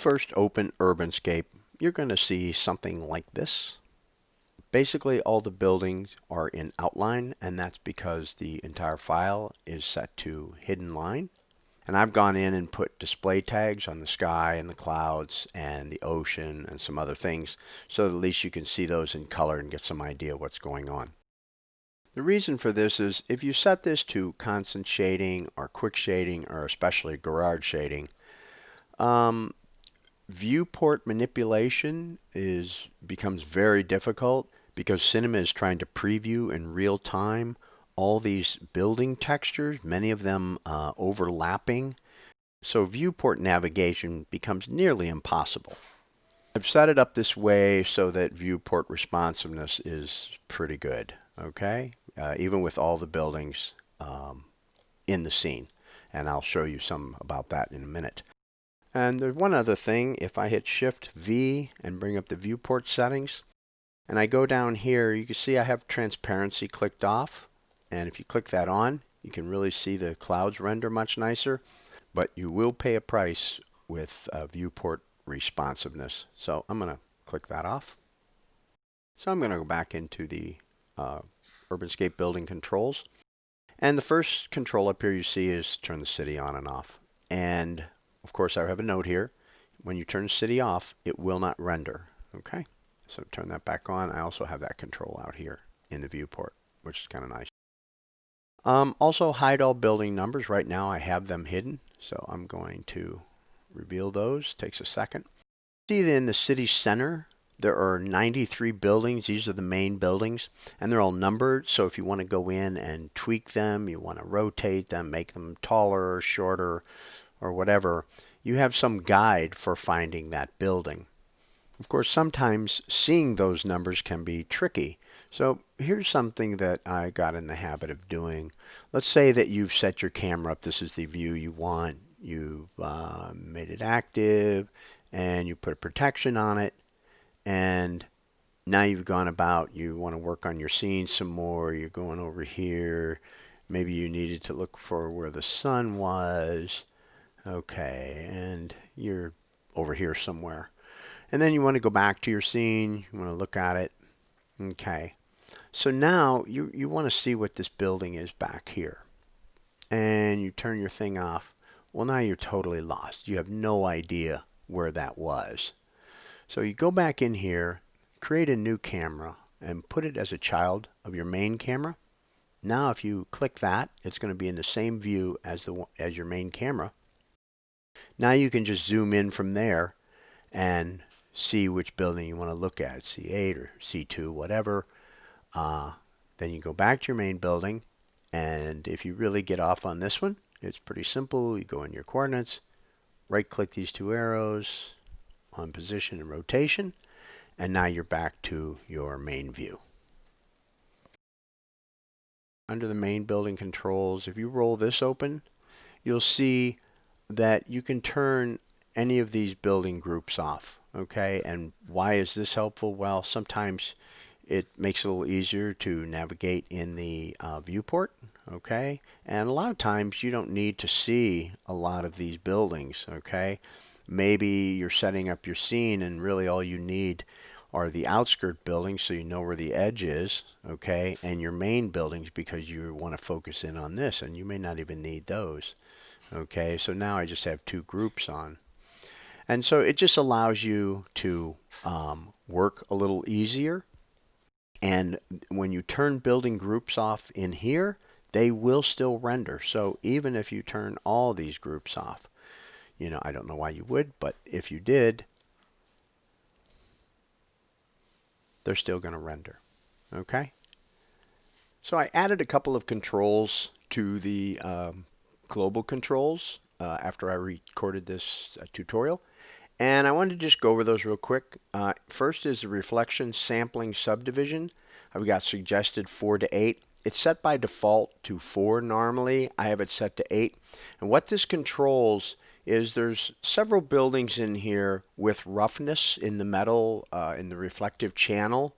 first open UrbanScape, you're going to see something like this. Basically, all the buildings are in outline, and that's because the entire file is set to hidden line. And I've gone in and put display tags on the sky and the clouds and the ocean and some other things, so at least you can see those in color and get some idea of what's going on. The reason for this is if you set this to constant shading or quick shading or especially garage shading, viewport manipulation becomes very difficult because Cinema is trying to preview in real time all these building textures, many of them overlapping. So viewport navigation becomes nearly impossible. I've set it up this way so that viewport responsiveness is pretty good, okay? Even with all the buildings in the scene. And I'll show you some about that in a minute. And there's one other thing. If I hit Shift V and bring up the viewport settings, and I go down here, you can see I have transparency clicked off. And if you click that on, you can really see the clouds render much nicer. But you will pay a price with viewport responsiveness. So I'm going to click that off. So I'm going to go back into the UrbanScape building controls. And the first control up here you see is turn the city on and off. And of course, I have a note here. When you turn the city off, it will not render. Okay, so turn that back on. I also have that control out here in the viewport, which is kind of nice. Also, hide all building numbers. Right now, I have them hidden, so I'm going to reveal those. Takes a second. See that in the city center, there are 93 buildings. These are the main buildings, and they're all numbered. So if you want to go in and tweak them, you want to rotate them, make them taller or shorter, or whatever, you have some guide for finding that building. Of course, sometimes seeing those numbers can be tricky. So here's something that I got in the habit of doing. Let's say that you've set your camera up. This is the view you want. You've made it active, and you put a protection on it. And now you've gone about, you want to work on your scene some more. You're going over here. Maybe you needed to look for where the sun was. Okay, and you're over here somewhere. And then you want to go back to your scene. You want to look at it. Okay. So now you want to see what this building is back here. And you turn your thing off. Well, now you're totally lost. You have no idea where that was. So you go back in here, create a new camera, and put it as a child of your main camera. Now if you click that, it's going to be in the same view as your main camera. Now you can just zoom in from there and see which building you want to look at, C8 or C2, whatever. Then you go back to your main building, and if you really get off on this one, it's pretty simple. You go in your coordinates, right-click these two arrows on position and rotation, and now you're back to your main view. Under the main building controls, if you roll this open, you'll see that you can turn any of these building groups off. Okay, and why is this helpful? Well, sometimes it makes it a little easier to navigate in the viewport. Okay, and a lot of times you don't need to see a lot of these buildings. Okay, maybe you're setting up your scene and really all you need are the outskirt buildings so you know where the edge is, okay, and your main buildings because you want to focus in on this, and you may not even need those. Okay, so now I just have two groups on. And so it just allows you to work a little easier. And when you turn building groups off in here, they will still render. So even if you turn all these groups off, you know, I don't know why you would, but if you did, they're still going to render. Okay? So I added a couple of controls to the global controls after I recorded this tutorial. And I wanted to just go over those real quick. First is the reflection sampling subdivision. I've got suggested 4 to 8. It's set by default to 4 normally. I have it set to 8. And what this controls is there's several buildings in here with roughness in the metal, in the reflective channel.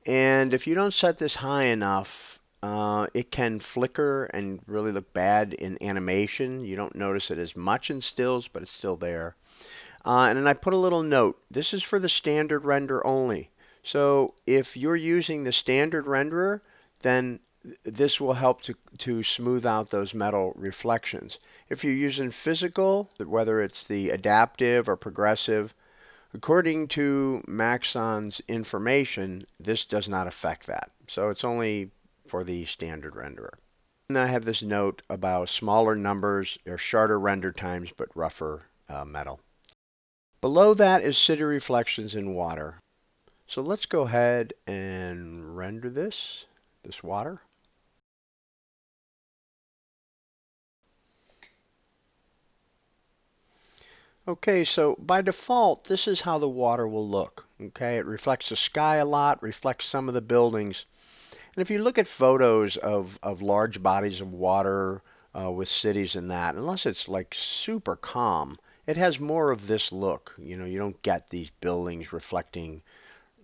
And if you don't set this high enough, it can flicker and really look bad in animation. You don't notice it as much in stills, but it's still there. And then I put a little note. This is for the standard render only. So if you're using the standard renderer, then this will help to smooth out those metal reflections. If you're using physical, whether it's the adaptive or progressive, according to Maxon's information, this does not affect that. So it's only for the standard renderer. And I have this note about smaller numbers or shorter render times but rougher metal. Below that is city reflections in water. So let's go ahead and render this water. Okay, so by default, this is how the water will look. Okay, it reflects the sky a lot, reflects some of the buildings. And if you look at photos of large bodies of water with cities and that, unless it's like super calm, it has more of this look. You know, you don't get these buildings reflecting,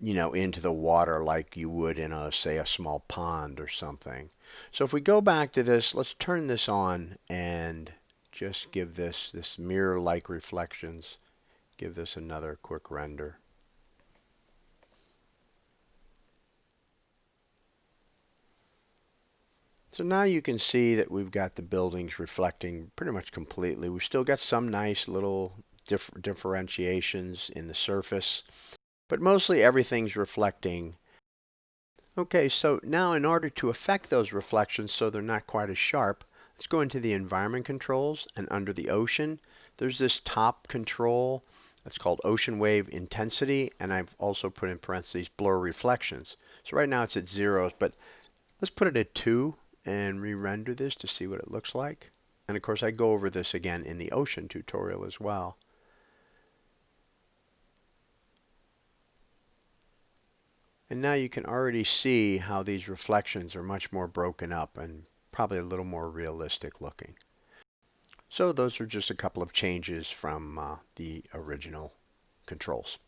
into the water like you would in say, a small pond or something. So if we go back to this, let's turn this on and just give this mirror-like reflections. Give this another quick render. So now you can see that we've got the buildings reflecting pretty much completely. We've still got some nice little differentiations in the surface, but mostly everything's reflecting. Okay, so now in order to affect those reflections so they're not quite as sharp, let's go into the environment controls, and under the ocean, there's this top control that's called ocean wave intensity, and I've also put in parentheses blur reflections. So right now it's at zeros, but let's put it at 2 and re-render this to see what it looks like. And of course I go over this again in the ocean tutorial as well. And now you can already see how these reflections are much more broken up and probably a little more realistic looking. So those are just a couple of changes from the original controls.